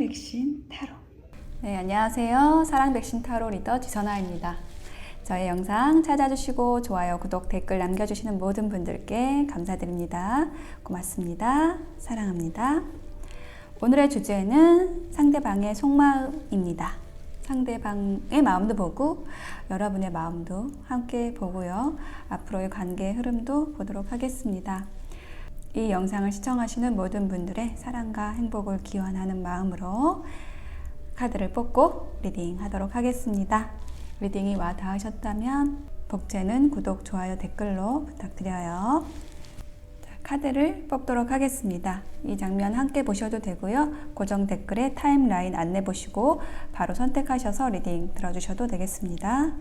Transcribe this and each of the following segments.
백신 타로. 네, 안녕하세요. 사랑 백신 타로 리더 지선아입니다. 저의 영상 찾아주시고 좋아요, 구독, 댓글 남겨주시는 모든 분들께 감사드립니다. 고맙습니다. 사랑합니다. 오늘의 주제는 상대방의 속마음입니다. 상대방의 마음도 보고 여러분의 마음도 함께 보고요. 앞으로의 관계의 흐름도 보도록 하겠습니다. 이 영상을 시청하시는 모든 분들의 사랑과 행복을 기원하는 마음으로 카드를 뽑고 리딩 하도록 하겠습니다. 리딩이 와 닿으셨다면 복제는 구독, 좋아요, 댓글로 부탁드려요. 자, 카드를 뽑도록 하겠습니다. 이 장면 함께 보셔도 되고요. 고정 댓글에 타임라인 안내 보시고 바로 선택하셔서 리딩 들어주셔도 되겠습니다.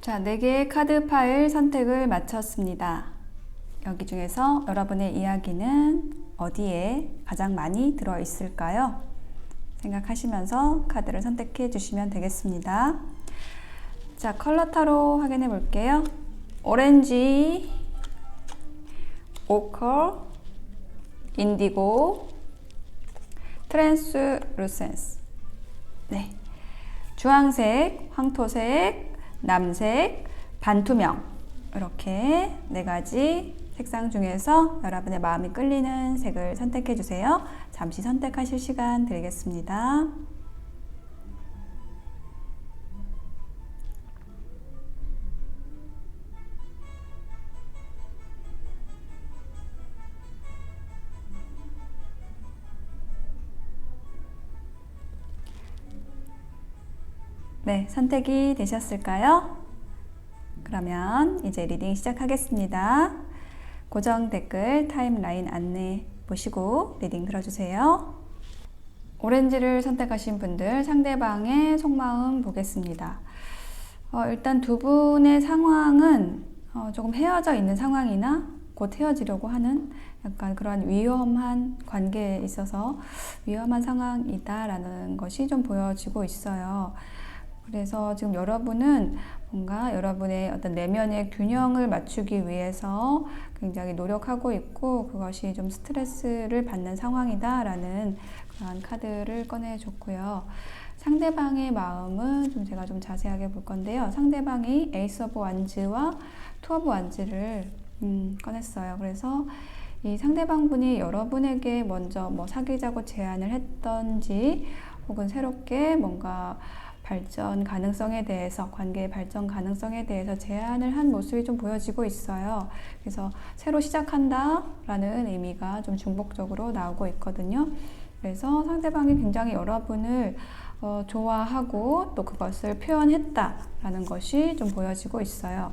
자, 4개의 카드 파일 선택을 마쳤습니다. 여기 중에서 여러분의 이야기는 어디에 가장 많이 들어있을까요? 생각하시면서 카드를 선택해 주시면 되겠습니다. 자, 컬러 타로 확인해 볼게요. 오렌지, 오컬, 인디고, 트랜스루센스. 네. 주황색, 황토색, 남색, 반투명, 이렇게 4가지 색상 중에서 여러분의 마음이 끌리는 색을 선택해 주세요. 잠시 선택하실 시간 드리겠습니다. 네, 선택이 되셨을까요? 그러면 이제 리딩 시작하겠습니다. 고정 댓글 타임라인 안내 보시고 리딩 들어주세요. 오렌지를 선택하신 분들 상대방의 속마음 보겠습니다. 일단 두 분의 상황은 조금 헤어져 있는 상황이나 곧 헤어지려고 하는 약간 그런 위험한 관계에 있어서 위험한 상황이다라는 것이 좀 보여지고 있어요. 그래서 지금 여러분은 뭔가 여러분의 어떤 내면의 균형을 맞추기 위해서 굉장히 노력하고 있고 그것이 좀 스트레스를 받는 상황이다라는 그런 카드를 꺼내줬고요. 상대방의 마음은 제가 좀 자세하게 볼 건데요. 상대방이 에이스 오브 완즈와 투 오브 완즈를 꺼냈어요. 그래서 이 상대방 분이 여러분에게 먼저 뭐 사귀자고 제안을 했던지 혹은 새롭게 뭔가 발전 가능성에 대해서, 관계의 발전 가능성에 대해서 제안을 한 모습이 좀 보여지고 있어요. 그래서 새로 시작한다 라는 의미가 좀 중복적으로 나오고 있거든요. 그래서 상대방이 굉장히 여러분을 좋아하고 또 그것을 표현했다라는 것이 좀 보여지고 있어요.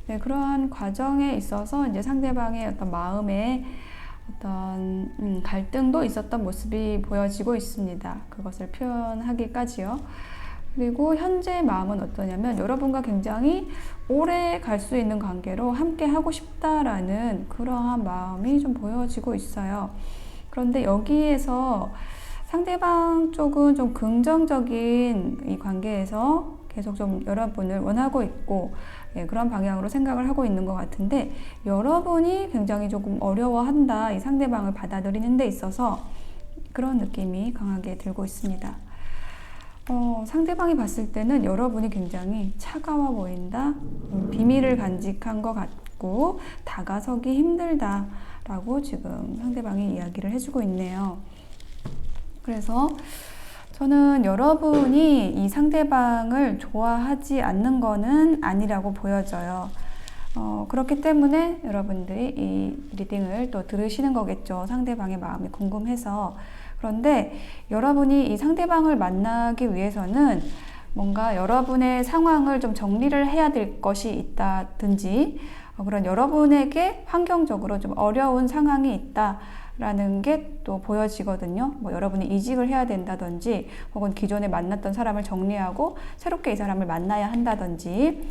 네, 그러한 과정에 있어서 이제 상대방의 어떤 마음에 어떤 갈등도 있었던 모습이 보여지고 있습니다. 그것을 표현하기까지요. 그리고 현재 마음은 어떠냐면 여러분과 굉장히 오래 갈 수 있는 관계로 함께 하고 싶다라는 그러한 마음이 좀 보여지고 있어요. 그런데 여기에서 상대방 쪽은 좀 긍정적인 이 관계에서 계속 좀 여러분을 원하고 있고, 예, 그런 방향으로 생각을 하고 있는 것 같은데, 여러분이 굉장히 조금 어려워한다, 이 상대방을 받아들이는 데 있어서 그런 느낌이 강하게 들고 있습니다. 상대방이 봤을 때는 여러분이 굉장히 차가워 보인다, 비밀을 간직한 것 같고 다가서기 힘들다라고 지금 상대방이 이야기를 해주고 있네요. 그래서 저는 여러분이 이 상대방을 좋아하지 않는 거는 아니라고 보여져요. 그렇기 때문에 여러분들이 이 리딩을 또 들으시는 거겠죠. 상대방의 마음이 궁금해서. 그런데 여러분이 이 상대방을 만나기 위해서는 뭔가 여러분의 상황을 좀 정리를 해야 될 것이 있다든지, 그런 여러분에게 환경적으로 좀 어려운 상황이 있다라는 게 또 보여지거든요. 뭐 여러분이 이직을 해야 된다든지, 혹은 기존에 만났던 사람을 정리하고 새롭게 이 사람을 만나야 한다든지,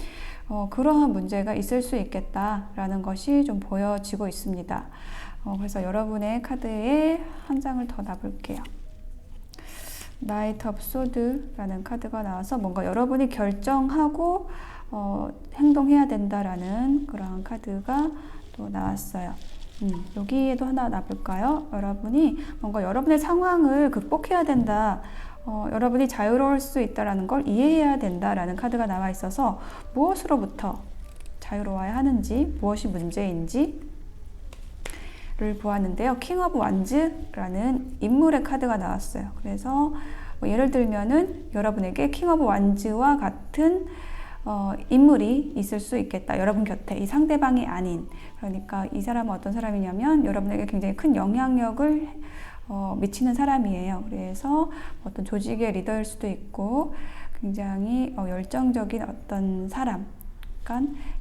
그러한 문제가 있을 수 있겠다라는 것이 좀 보여지고 있습니다. 그래서 여러분의 카드에 한 장을 더 놔볼게요. 나이트 오브 소드라는 카드가 나와서 뭔가 여러분이 결정하고 행동해야 된다라는 그런 카드가 또 나왔어요. 여기에도 하나 놔볼까요? 여러분이 뭔가 여러분의 상황을 극복해야 된다, 여러분이 자유로울 수 있다는 걸 이해해야 된다라는 카드가 나와 있어서 무엇으로부터 자유로워야 하는지, 무엇이 문제인지 를 보았는데요. 킹 오브 완즈라는 인물의 카드가 나왔어요. 그래서 뭐 예를 들면은 여러분에게 킹 오브 완즈와 같은 인물이 있을 수 있겠다. 여러분 곁에, 이 상대방이 아닌. 그러니까 이 사람은 어떤 사람이냐면 여러분에게 굉장히 큰 영향력을 미치는 사람이에요. 그래서 어떤 조직의 리더일 수도 있고 굉장히 열정적인 어떤 사람,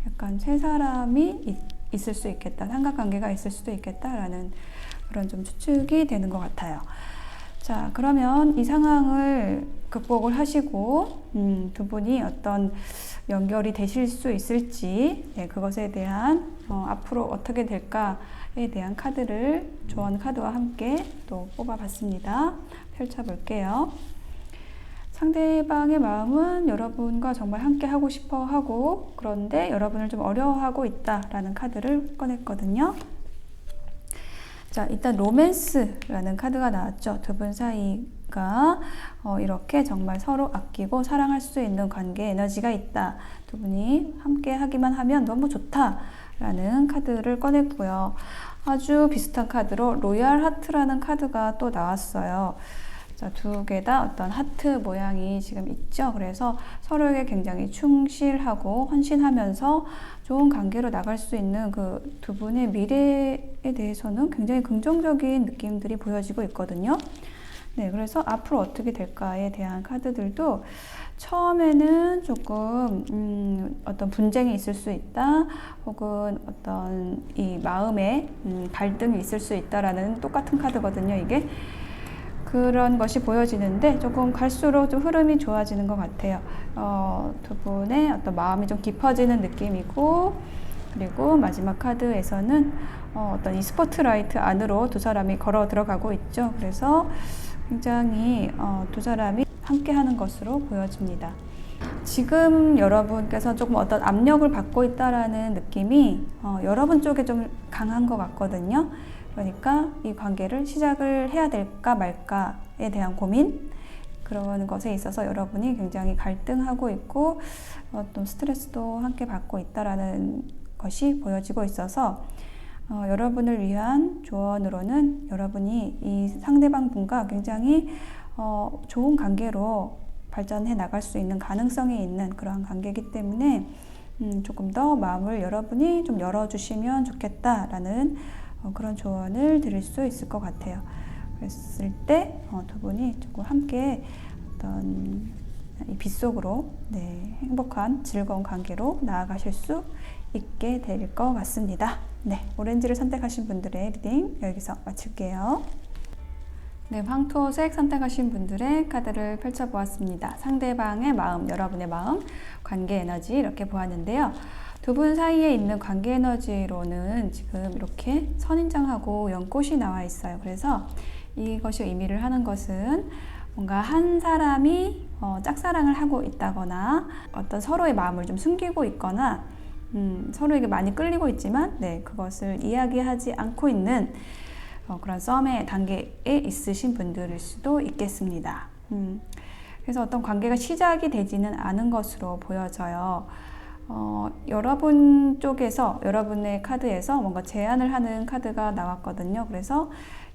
약간 세 사람이 있을 수 있겠다, 삼각관계가 있을 수도 있겠다라는 그런 좀 추측이 되는 것 같아요. 자, 그러면 이 상황을 극복을 하시고 두 분이 어떤 연결이 되실 수 있을지, 네, 그것에 대한 앞으로 어떻게 될까에 대한 카드를 조언 카드와 함께 또 뽑아봤습니다. 펼쳐볼게요. 상대방의 마음은 여러분과 정말 함께 하고 싶어 하고, 그런데 여러분을 좀 어려워하고 있다라는 카드를 꺼냈거든요. 자, 일단 로맨스라는 카드가 나왔죠. 두 분 사이가 이렇게 정말 서로 아끼고 사랑할 수 있는 관계 에너지가 있다. 두 분이 함께 하기만 하면 너무 좋다라는 카드를 꺼냈고요. 아주 비슷한 카드로 로얄 하트라는 카드가 또 나왔어요. 자, 두 개 다 어떤 하트 모양이 지금 있죠. 그래서 서로에게 굉장히 충실하고 헌신하면서 좋은 관계로 나갈 수 있는 그 두 분의 미래에 대해서는 굉장히 긍정적인 느낌들이 보여지고 있거든요. 네, 그래서 앞으로 어떻게 될까에 대한 카드들도 처음에는 조금 어떤 분쟁이 있을 수 있다, 혹은 어떤 이 마음에 갈등이 있을 수 있다라는 똑같은 카드거든요, 이게. 그런 것이 보여지는데 조금 갈수록 좀 흐름이 좋아지는 것 같아요. 두 분의 어떤 마음이 좀 깊어지는 느낌이고, 그리고 마지막 카드에서는 어떤 이 스포트라이트 안으로 두 사람이 걸어 들어가고 있죠. 그래서 굉장히 두 사람이 함께 하는 것으로 보여집니다. 지금 여러분께서 조금 어떤 압력을 받고 있다라는 느낌이 여러분 쪽에 좀 강한 것 같거든요. 그러니까 이 관계를 시작을 해야 될까 말까에 대한 고민, 그런 것에 있어서 여러분이 굉장히 갈등하고 있고 또 스트레스도 함께 받고 있다라는 것이 보여지고 있어서 여러분을 위한 조언으로는 여러분이 이 상대방 분과 굉장히 좋은 관계로 발전해 나갈 수 있는 가능성이 있는 그러한 관계이기 때문에 조금 더 마음을 여러분이 좀 열어주시면 좋겠다라는 그런 조언을 드릴 수 있을 것 같아요. 그랬을 때 두 분이 조금 함께 어떤 이 빗속으로 네, 행복한 즐거운 관계로 나아가실 수 있게 될 것 같습니다. 네, 오렌지를 선택하신 분들의 리딩 여기서 마칠게요. 네, 황토색 선택하신 분들의 카드를 펼쳐보았습니다. 상대방의 마음, 여러분의 마음, 관계 에너지 이렇게 보았는데요. 두 분 사이에 있는 관계 에너지로는 지금 이렇게 선인장하고 연꽃이 나와 있어요. 그래서 이것이 의미를 하는 것은 뭔가 한 사람이 짝사랑을 하고 있다거나 어떤 서로의 마음을 좀 숨기고 있거나 서로에게 많이 끌리고 있지만 네, 그것을 이야기하지 않고 있는 그런 썸의 단계에 있으신 분들일 수도 있겠습니다. 그래서 어떤 관계가 시작이 되지는 않은 것으로 보여져요. 여러분 쪽에서, 여러분의 카드에서 뭔가 제안을 하는 카드가 나왔거든요. 그래서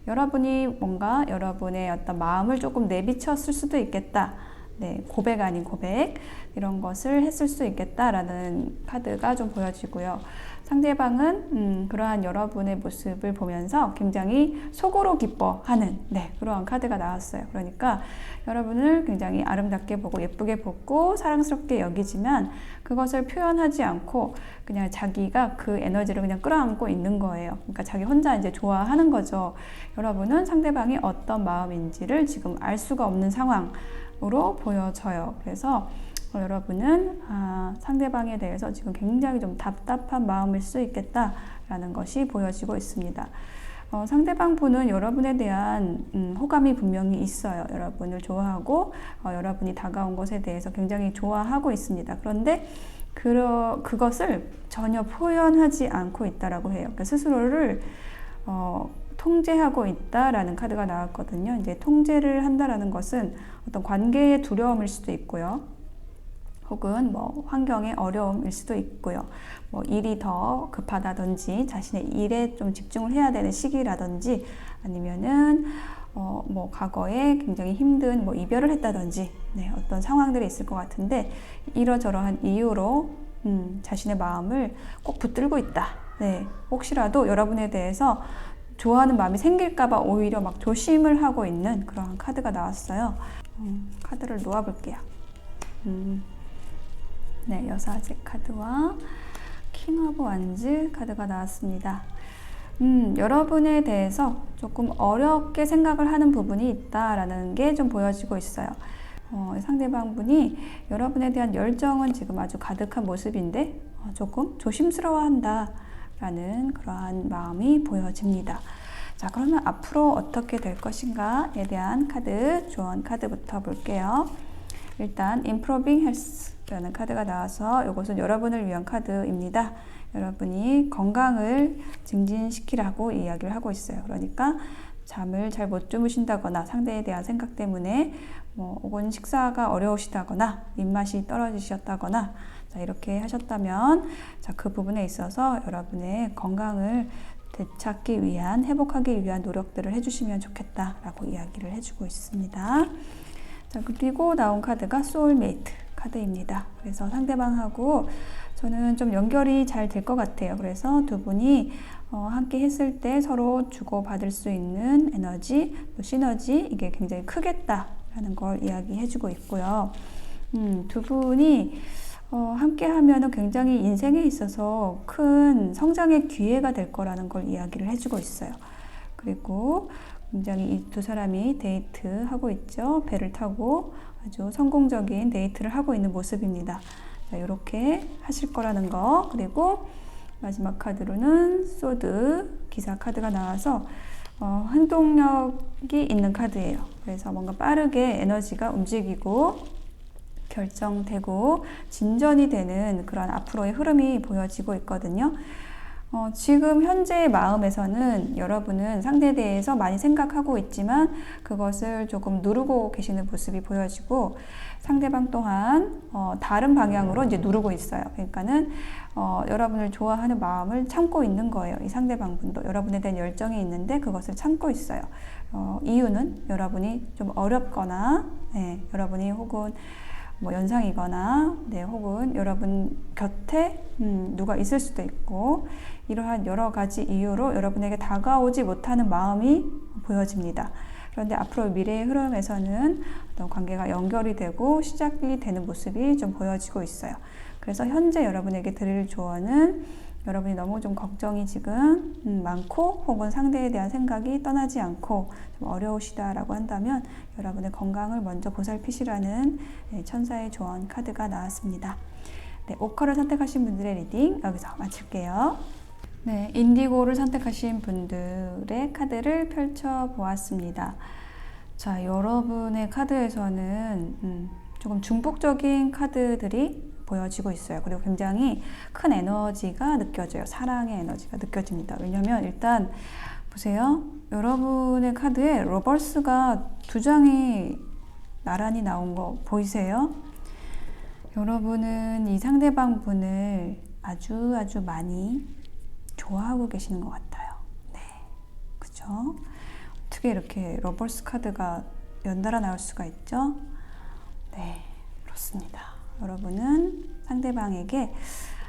여러분이 뭔가 여러분의 어떤 마음을 조금 내비쳤을 수도 있겠다. 네, 고백 아닌 고백 이런 것을 했을 수 있겠다라는 카드가 좀 보여지고요. 상대방은 그러한 여러분의 모습을 보면서 굉장히 속으로 기뻐하는 네, 그러한 카드가 나왔어요. 그러니까 여러분을 굉장히 아름답게 보고 예쁘게 보고 사랑스럽게 여기지만 그것을 표현하지 않고 그냥 자기가 그 에너지를 그냥 끌어안고 있는 거예요. 그러니까 자기 혼자 이제 좋아하는 거죠. 여러분은 상대방이 어떤 마음인지를 지금 알 수가 없는 상황으로 보여져요. 그래서 여러분은 상대방에 대해서 지금 굉장히 좀 답답한 마음일 수 있겠다라는 것이 보여지고 있습니다. 상대방 분은 여러분에 대한 호감이 분명히 있어요. 여러분을 좋아하고 여러분이 다가온 것에 대해서 굉장히 좋아하고 있습니다. 그런데 그것을 전혀 표현하지 않고 있다라고 해요. 그러니까 스스로를 통제하고 있다라는 카드가 나왔거든요. 이제 통제를 한다라는 것은 어떤 관계의 두려움일 수도 있고요. 혹은 뭐 환경의 어려움일 수도 있고요. 뭐 일이 더 급하다든지 자신의 일에 좀 집중을 해야 되는 시기라든지 아니면은 뭐 과거에 굉장히 힘든 뭐 이별을 했다든지 네, 어떤 상황들이 있을 것 같은데 이러저러한 이유로 자신의 마음을 꼭 붙들고 있다. 네, 혹시라도 여러분에 대해서 좋아하는 마음이 생길까봐 오히려 막 조심을 하고 있는 그러한 카드가 나왔어요. 카드를 놓아볼게요. 네, 여사제 카드와 킹 오브 완즈 카드가 나왔습니다. 여러분에 대해서 조금 어렵게 생각을 하는 부분이 있다라는 게 좀 보여지고 있어요. 상대방 분이 여러분에 대한 열정은 지금 아주 가득한 모습인데 조금 조심스러워한다라는 그러한 마음이 보여집니다. 자, 그러면 앞으로 어떻게 될 것인가에 대한 카드, 조언 카드부터 볼게요. 일단 Improving Health라는 카드가 나와서 이것은 여러분을 위한 카드입니다. 여러분이 건강을 증진시키라고 이야기를 하고 있어요. 그러니까 잠을 잘 못 주무신다거나 상대에 대한 생각 때문에 혹은 식사가 어려우시다거나 입맛이 떨어지셨다거나 자, 이렇게 하셨다면 자, 그 부분에 있어서 여러분의 건강을 되찾기 위한, 회복하기 위한 노력들을 해주시면 좋겠다라고 이야기를 해주고 있습니다. 자, 그리고 나온 카드가 소울메이트 카드입니다. 그래서 상대방하고 저는 좀 연결이 잘 될 것 같아요. 그래서 두 분이 함께 했을 때 서로 주고받을 수 있는 에너지, 또 시너지 이게 굉장히 크겠다라는 걸 이야기해주고 있고요. 두 분이 함께 하면은 굉장히 인생에 있어서 큰 성장의 기회가 될 거라는 걸 이야기를 해주고 있어요. 그리고 굉장히 이 두 사람이 데이트하고 있죠. 배를 타고 아주 성공적인 데이트를 하고 있는 모습입니다. 자, 이렇게 하실 거라는 거. 그리고 마지막 카드로는 소드 기사 카드가 나와서 행동력이 있는 카드예요. 그래서 뭔가 빠르게 에너지가 움직이고 결정되고 진전이 되는 그런 앞으로의 흐름이 보여지고 있거든요. 지금 현재의 마음에서는 여러분은 상대에 대해서 많이 생각하고 있지만 그것을 조금 누르고 계시는 모습이 보여지고 상대방 또한 다른 방향으로 이제 누르고 있어요. 그러니까는 여러분을 좋아하는 마음을 참고 있는 거예요. 이 상대방 분도 여러분에 대한 열정이 있는데 그것을 참고 있어요. 이유는 여러분이 좀 어렵거나 네, 여러분이 혹은 뭐 연상이거나 네, 혹은 여러분 곁에 누가 있을 수도 있고 이러한 여러 가지 이유로 여러분에게 다가오지 못하는 마음이 보여집니다. 그런데 앞으로 미래의 흐름에서는 어떤 관계가 연결이 되고 시작이 되는 모습이 좀 보여지고 있어요. 그래서 현재 여러분에게 드릴 조언은 여러분이 너무 좀 걱정이 지금 많고 혹은 상대에 대한 생각이 떠나지 않고 좀 어려우시다라고 한다면 여러분의 건강을 먼저 보살피시라는 천사의 조언 카드가 나왔습니다. 네, 오커를 선택하신 분들의 리딩 여기서 마칠게요. 네, 인디고를 선택하신 분들의 카드를 펼쳐보았습니다. 자, 여러분의 카드에서는 조금 중복적인 카드들이 보여지고 있어요. 그리고 굉장히 큰 에너지가 느껴져요. 사랑의 에너지가 느껴집니다. 왜냐면 일단 보세요. 여러분의 카드에 러버스가 2장이 나란히 나온 거 보이세요? 여러분은 이 상대방 분을 아주 많이 좋아하고 계시는 것 같아요. 네, 그죠? 어떻게 이렇게 러버스 카드가 연달아 나올 수가 있죠? 네, 그렇습니다. 여러분은 상대방에게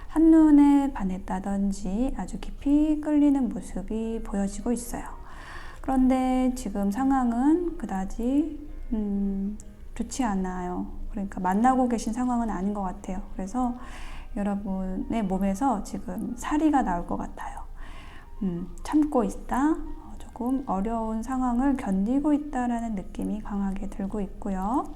한눈에 반했다든지 아주 깊이 끌리는 모습이 보여지고 있어요. 그런데 지금 상황은 그다지 좋지 않아요. 그러니까 만나고 계신 상황은 아닌 것 같아요. 그래서 여러분의 몸에서 지금 사리가 나올 것 같아요. 참고 있다. 조금 어려운 상황을 견디고 있다라는 느낌이 강하게 들고 있고요.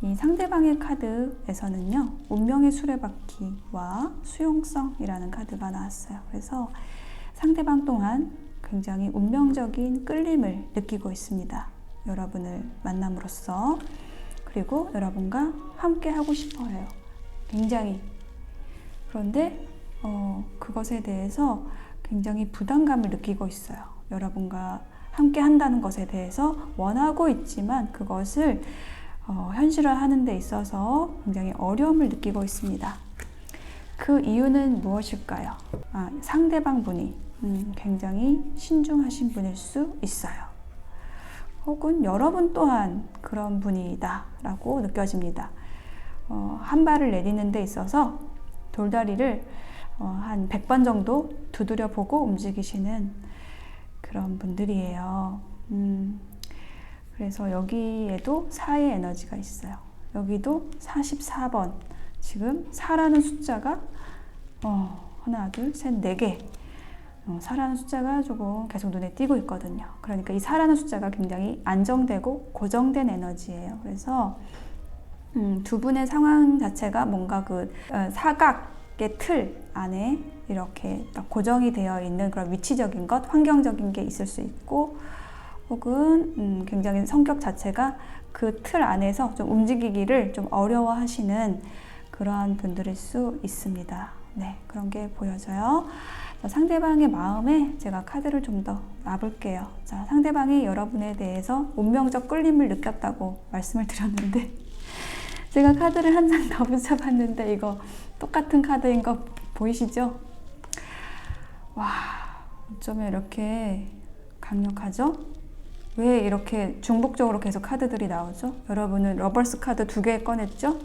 이 상대방의 카드에서는요, 운명의 수레바퀴와 수용성이라는 카드가 나왔어요. 그래서 상대방 또한 굉장히 운명적인 끌림을 느끼고 있습니다. 여러분을 만남으로써. 그리고 여러분과 함께 하고 싶어 해요. 굉장히. 그런데 그것에 대해서 굉장히 부담감을 느끼고 있어요. 여러분과 함께 한다는 것에 대해서 원하고 있지만 그것을 현실화하는 데 있어서 굉장히 어려움을 느끼고 있습니다. 그 이유는 무엇일까요? 상대방 분이 굉장히 신중하신 분일 수 있어요. 혹은 여러분 또한 그런 분이다 라고 느껴집니다. 한 발을 내디는 데 있어서 돌다리를 한 100번 정도 두드려 보고 움직이시는 그런 분들이에요. 그래서 여기에도 4의 에너지가 있어요. 여기도 44번. 지금 4라는 숫자가 하나, 둘, 셋, 4개. 4라는 숫자가 조금 계속 눈에 띄고 있거든요. 그러니까 이 4라는 숫자가 굉장히 안정되고 고정된 에너지예요. 그래서 두 분의 상황 자체가 뭔가 그 사각의 틀 안에 이렇게 딱 고정이 되어 있는 그런 위치적인 것, 환경적인 게 있을 수 있고 혹은 굉장히 성격 자체가 그 틀 안에서 좀 움직이기를 좀 어려워하시는 그러한 분들일 수 있습니다. 네, 그런 게 보여져요. 자, 상대방의 마음에 제가 카드를 좀 더 놔볼게요. 자, 상대방이 여러분에 대해서 운명적 끌림을 느꼈다고 말씀을 드렸는데 제가 카드를 한 장 더 붙여봤는데 이거 똑같은 카드인 거 보이시죠? 와, 어쩌면 이렇게 강력하죠? 왜 이렇게 중복적으로 계속 카드들이 나오죠? 여러분은 러버스 카드 2개 꺼냈죠?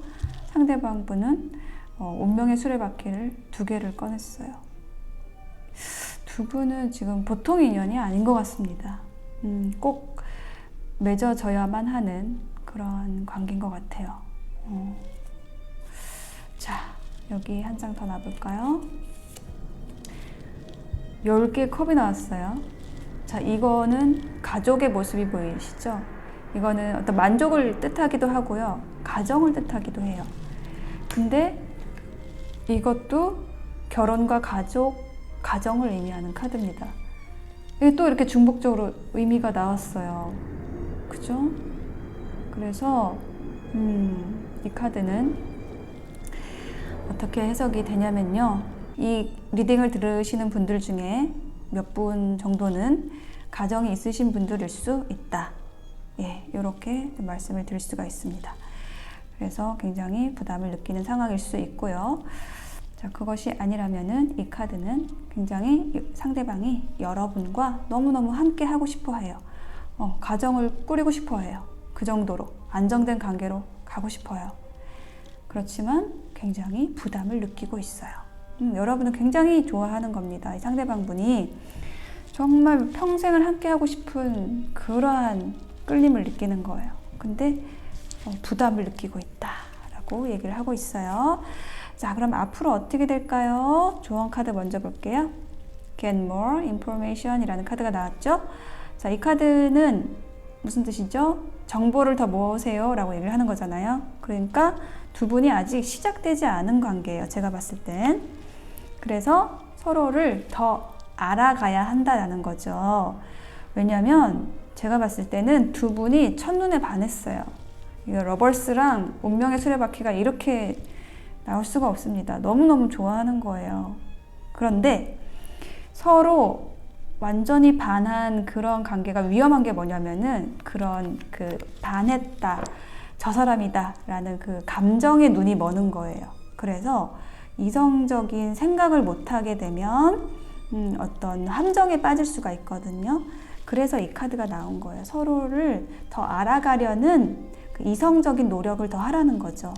상대방 분은 운명의 수레바퀴를 2개를 꺼냈어요. 두 분은 지금 보통 인연이 아닌 것 같습니다. 꼭 맺어져야만 하는 그런 관계인 것 같아요. 자, 여기 한 장 더 놔볼까요? 10개의 컵이 나왔어요. 자, 이거는 가족의 모습이 보이시죠? 이거는 어떤 만족을 뜻하기도 하고요. 가정을 뜻하기도 해요. 근데 이것도 결혼과 가정을 의미하는 카드입니다. 이게 또 이렇게 중복적으로 의미가 나왔어요. 그죠? 그래서 이 카드는 어떻게 해석이 되냐면요. 이 리딩을 들으시는 분들 중에 몇 분 정도는 가정이 있으신 분들일 수 있다. 예, 이렇게 말씀을 드릴 수가 있습니다. 그래서 굉장히 부담을 느끼는 상황일 수 있고요. 자, 그것이 아니라면은 이 카드는 굉장히 상대방이 여러분과 너무너무 함께 하고 싶어 해요. 가정을 꾸리고 싶어 해요. 그 정도로 안정된 관계로 가고 싶어요. 그렇지만 굉장히 부담을 느끼고 있어요. 여러분은 굉장히 좋아하는 겁니다. 이 상대방 분이 정말 평생을 함께 하고 싶은 그러한 끌림을 느끼는 거예요. 근데 부담을 느끼고 있다라고 얘기를 하고 있어요. 자, 그럼 앞으로 어떻게 될까요? 조언 카드 먼저 볼게요. Get more information 이라는 카드가 나왔죠? 자, 이 카드는 무슨 뜻이죠? 정보를 더 모으세요 라고 얘기를 하는 거잖아요. 그러니까 두 분이 아직 시작되지 않은 관계예요. 제가 봤을 땐. 그래서 서로를 더 알아가야 한다는 거죠. 왜냐면 제가 봤을 때는 두 분이 첫눈에 반했어요. 이거 러벌스랑 운명의 수레바퀴가 이렇게 나올 수가 없습니다. 너무너무 좋아하는 거예요. 그런데 서로 완전히 반한 그런 관계가 위험한 게 뭐냐면은 그런 그 반했다, 저 사람이다 라는 그 감정에 눈이 머는 거예요. 그래서 이성적인 생각을 못하게 되면 어떤 함정에 빠질 수가 있거든요. 그래서 이 카드가 나온 거예요. 서로를 더 알아가려는 그 이성적인 노력을 더 하라는 거죠.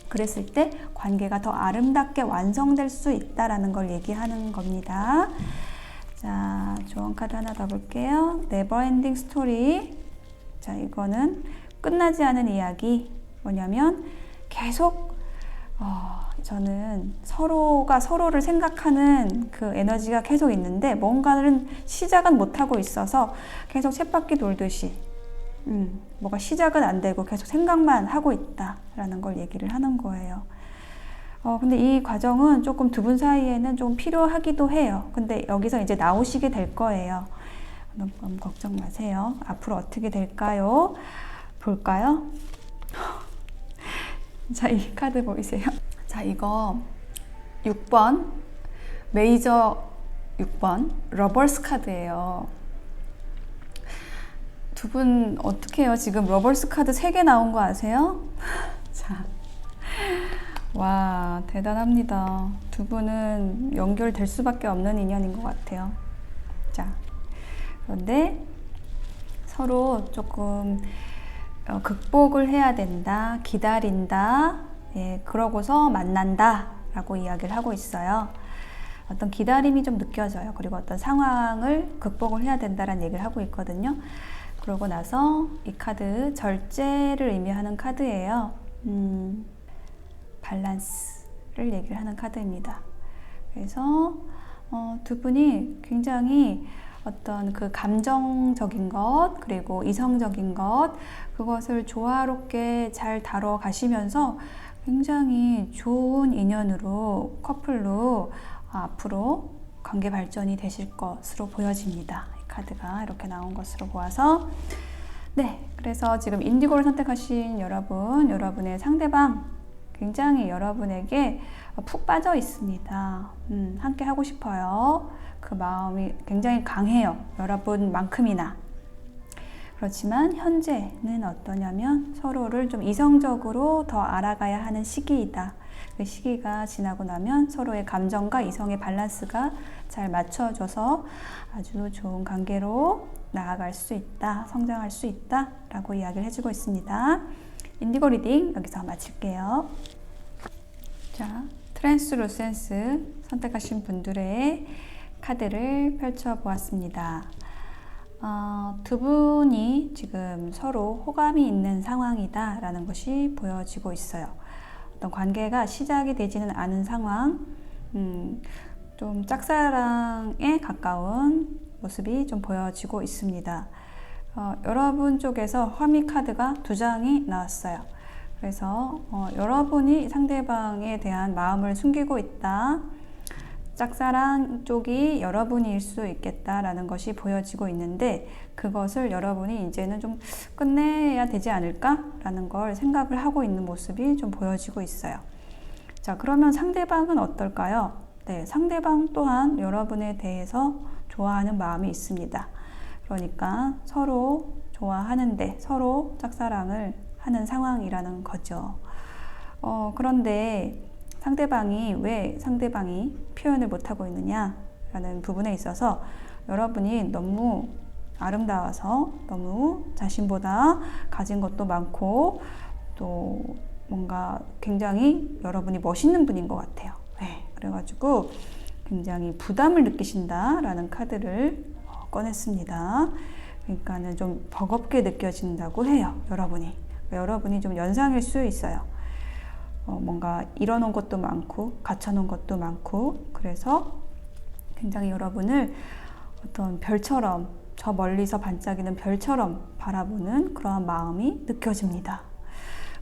그랬을 때 관계가 더 아름답게 완성될 수 있다라는 걸 얘기하는 겁니다. 자, 조언 카드 하나 더 볼게요. Never Ending Story. 자, 이거는 끝나지 않은 이야기. 뭐냐면 계속 저는 서로가 서로를 생각하는 그 에너지가 계속 있는데 뭔가는 시작은 못하고 있어서 계속 쳇바퀴 돌듯이 뭐가 시작은 안 되고 계속 생각만 하고 있다라는 걸 얘기를 하는 거예요. 근데 이 과정은 조금 두 분 사이에는 좀 필요하기도 해요. 근데 여기서 이제 나오시게 될 거예요. 너무 걱정 마세요. 앞으로 어떻게 될까요? 볼까요? 자, 이 카드 보이세요? 자, 이거 6번, 메이저 6번, 러벌스 카드예요. 두 분 어떻게 해요? 지금 러벌스 카드 3개 나온 거 아세요? 자, 와, 대단합니다. 두 분은 연결될 수밖에 없는 인연인 것 같아요. 자, 그런데 서로 조금 극복을 해야 된다, 기다린다, 예, 그러고서 만난다 라고 이야기를 하고 있어요. 어떤 기다림이 좀 느껴져요. 그리고 어떤 상황을 극복을 해야 된다라는 얘기를 하고 있거든요. 그러고 나서 이 카드 절제를 의미하는 카드예요. 밸런스를 얘기를 하는 카드입니다. 그래서 두 분이 굉장히 어떤 그 감정적인 것 그리고 이성적인 것 그것을 조화롭게 잘 다뤄가시면서 굉장히 좋은 인연으로 커플로 앞으로 관계 발전이 되실 것으로 보여집니다. 이 카드가 이렇게 나온 것으로 보아서 네, 그래서 지금 인디고를 선택하신 여러분, 여러분의 상대방 굉장히 여러분에게 푹 빠져 있습니다. 함께 하고 싶어요. 그 마음이 굉장히 강해요. 여러분만큼이나. 그렇지만 현재는 어떠냐면 서로를 좀 이성적으로 더 알아가야 하는 시기이다. 그 시기가 지나고 나면 서로의 감정과 이성의 밸런스가 잘 맞춰져서 아주 좋은 관계로 나아갈 수 있다, 성장할 수 있다 라고 이야기를 해주고 있습니다. 인디고 리딩 여기서 마칠게요. 자, 트랜스루센스 선택하신 분들의 카드를 펼쳐보았습니다. 두 분이 지금 서로 호감이 있는 상황이다 라는 것이 보여지고 있어요. 어떤 관계가 시작이 되지는 않은 상황, 좀 짝사랑에 가까운 모습이 좀 보여지고 있습니다. 여러분 쪽에서 화미 카드가 2장이 나왔어요. 그래서 여러분이 상대방에 대한 마음을 숨기고 있다. 짝사랑 쪽이 여러분일 수 있겠다라는 것이 보여지고 있는데 그것을 여러분이 이제는 좀 끝내야 되지 않을까라는 걸 생각을 하고 있는 모습이 좀 보여지고 있어요. 자, 그러면 상대방은 어떨까요? 네, 상대방 또한 여러분에 대해서 좋아하는 마음이 있습니다. 그러니까 서로 좋아하는데 서로 짝사랑을 하는 상황이라는 거죠. 그런데 상대방이 왜 상대방이 표현을 못하고 있느냐라는 부분에 있어서 여러분이 너무 아름다워서 너무 자신보다 가진 것도 많고 또 뭔가 굉장히 여러분이 멋있는 분인 것 같아요. 네, 그래가지고 굉장히 부담을 느끼신다라는 카드를 꺼냈습니다. 그러니까는 좀 버겁게 느껴진다고 해요. 여러분이 좀 연상일 수 있어요. 뭔가 잃어놓은 것도 많고 갖춰놓은 것도 많고, 그래서 굉장히 여러분을 어떤 별처럼, 저 멀리서 반짝이는 별처럼 바라보는 그러한 마음이 느껴집니다.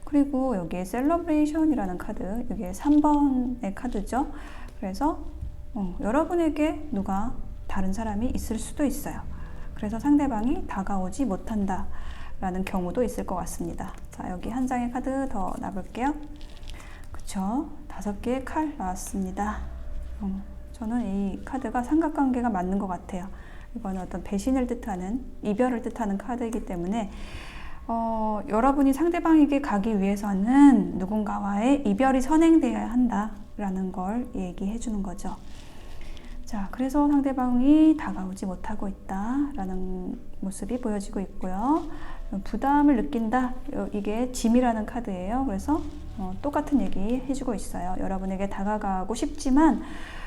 그리고 여기에 셀러브레이션이라는 카드, 여기에 3번의 카드죠. 그래서 여러분에게 누가 다른 사람이 있을 수도 있어요. 그래서 상대방이 다가오지 못한다 라는 경우도 있을 것 같습니다. 자, 여기 한 장의 카드 더 놔볼게요. 그쵸? 5개의 칼 나왔습니다. 저는 이 카드가 삼각관계가 맞는 것 같아요. 이거는 어떤 배신을 뜻하는, 이별을 뜻하는 카드이기 때문에 여러분이 상대방에게 가기 위해서는 누군가와의 이별이 선행되어야 한다라는 걸 얘기해 주는 거죠. 자, 그래서 상대방이 다가오지 못하고 있다라는 모습이 보여지고 있고요. 부담을 느낀다. 이게 짐이라는 카드예요. 그래서 똑같은 얘기 해주고 있어요. 여러분에게 다가가고 싶지만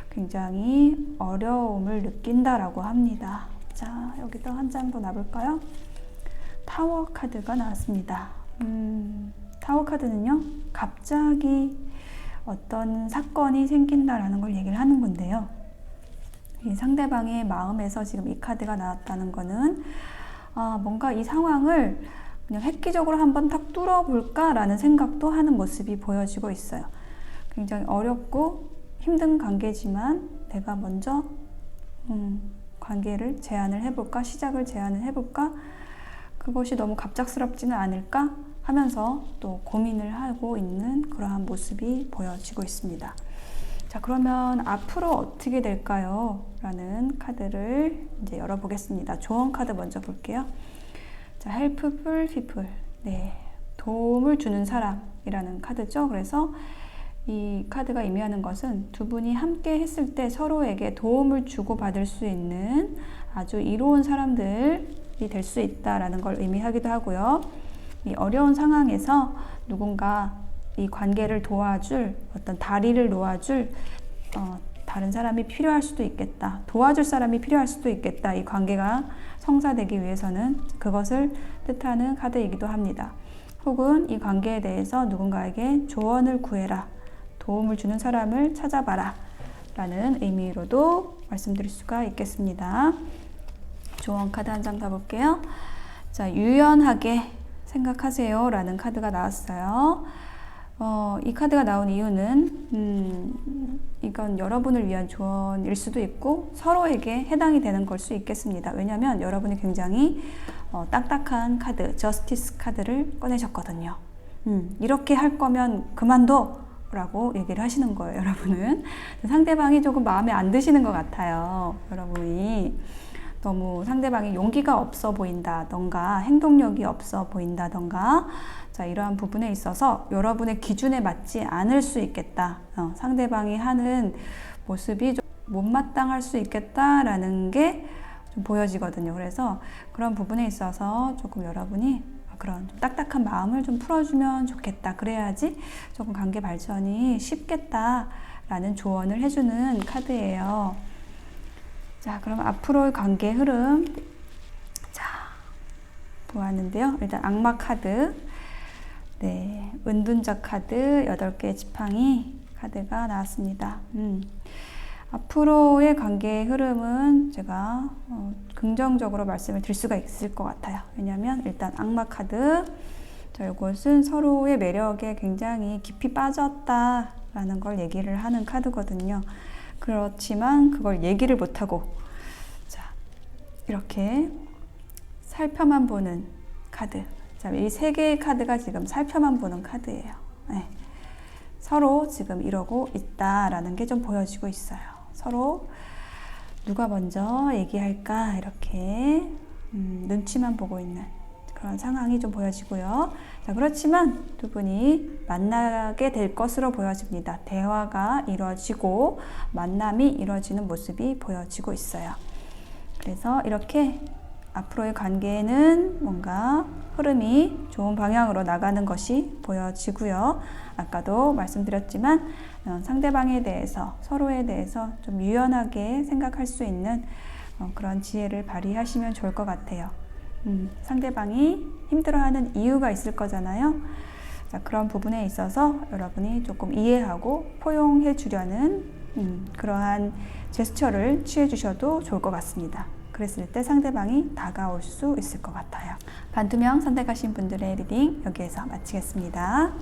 굉장히 어려움을 느낀다라고 합니다. 자, 여기도 한 장 더 놔볼까요? 타워 카드가 나왔습니다. 타워 카드는요, 갑자기 어떤 사건이 생긴다라는 걸 얘기를 하는 건데요. 이 상대방의 마음에서 지금 이 카드가 나왔다는 거는 뭔가 이 상황을 그냥 획기적으로 한번 탁 뚫어볼까 라는 생각도 하는 모습이 보여지고 있어요. 굉장히 어렵고 힘든 관계지만 내가 먼저 관계를 제안을 해볼까, 시작을 제안을 해볼까, 그것이 너무 갑작스럽지는 않을까 하면서 또 고민을 하고 있는 그러한 모습이 보여지고 있습니다. 자, 그러면 앞으로 어떻게 될까요? 라는 카드를 이제 열어보겠습니다. 조언 카드 먼저 볼게요. 자, helpful people. 네, 도움을 주는 사람이라는 카드죠. 그래서 이 카드가 의미하는 것은 두 분이 함께 했을 때 서로에게 도움을 주고받을 수 있는 아주 이로운 사람들이 될 수 있다라는 걸 의미하기도 하고요. 이 어려운 상황에서 누군가 이 관계를 도와줄, 어떤 다리를 놓아줄 다른 사람이 필요할 수도 있겠다. 도와줄 사람이 필요할 수도 있겠다. 이 관계가 성사되기 위해서는 그것을 뜻하는 카드이기도 합니다. 혹은 이 관계에 대해서 누군가에게 조언을 구해라. 도움을 주는 사람을 찾아봐라. 라는 의미로도 말씀드릴 수가 있겠습니다. 조언 카드 한 장 더 볼게요. 자, 유연하게 생각하세요. 라는 카드가 나왔어요. 이 카드가 나온 이유는 이건 여러분을 위한 조언일 수도 있고 서로에게 해당이 되는 걸 수 있겠습니다. 왜냐하면 여러분이 굉장히 딱딱한 카드, 저스티스 카드를 꺼내셨거든요. 이렇게 할 거면 그만둬 라고 얘기를 하시는 거예요. 여러분은 상대방이 조금 마음에 안 드시는 것 같아요. 여러분이 너무 상대방이 용기가 없어 보인다던가 행동력이 없어 보인다던가, 자, 이러한 부분에 있어서 여러분의 기준에 맞지 않을 수 있겠다. 상대방이 하는 모습이 좀 못마땅할 수 있겠다라는 게 좀 보여지거든요. 그래서 그런 부분에 있어서 조금 여러분이 그런 좀 딱딱한 마음을 좀 풀어주면 좋겠다. 그래야지 조금 관계 발전이 쉽겠다라는 조언을 해주는 카드예요. 자, 그럼 앞으로의 관계 흐름 자, 보았는데요. 일단 악마 카드, 네, 은둔자 카드 8개의 지팡이 카드가 나왔습니다. 앞으로의 관계의 흐름은 제가 긍정적으로 말씀을 드릴 수가 있을 것 같아요. 왜냐하면 일단 악마 카드, 자, 이것은 서로의 매력에 굉장히 깊이 빠졌다라는 걸 얘기를 하는 카드거든요. 그렇지만 그걸 얘기를 못하고, 자, 이렇게 살펴만 보는 카드. 자, 이 3개의 카드가 지금 살펴만 보는 카드예요. 네. 서로 지금 이러고 있다라는 게 좀 보여지고 있어요. 서로 누가 먼저 얘기할까 이렇게 눈치만 보고 있는 그런 상황이 좀 보여지고요. 자, 그렇지만 두 분이 만나게 될 것으로 보여집니다. 대화가 이루어지고 만남이 이루어지는 모습이 보여지고 있어요. 그래서 이렇게 앞으로의 관계에는 뭔가 흐름이 좋은 방향으로 나가는 것이 보여지고요. 아까도 말씀드렸지만 상대방에 대해서, 서로에 대해서 좀 유연하게 생각할 수 있는 그런 지혜를 발휘하시면 좋을 것 같아요. 상대방이 힘들어하는 이유가 있을 거잖아요. 자, 그런 부분에 있어서 여러분이 조금 이해하고 포용해 주려는 그러한 제스처를 취해 주셔도 좋을 것 같습니다. 그랬을 때 상대방이 다가올 수 있을 것 같아요. 반투명 선택하신 분들의 리딩 여기에서 마치겠습니다.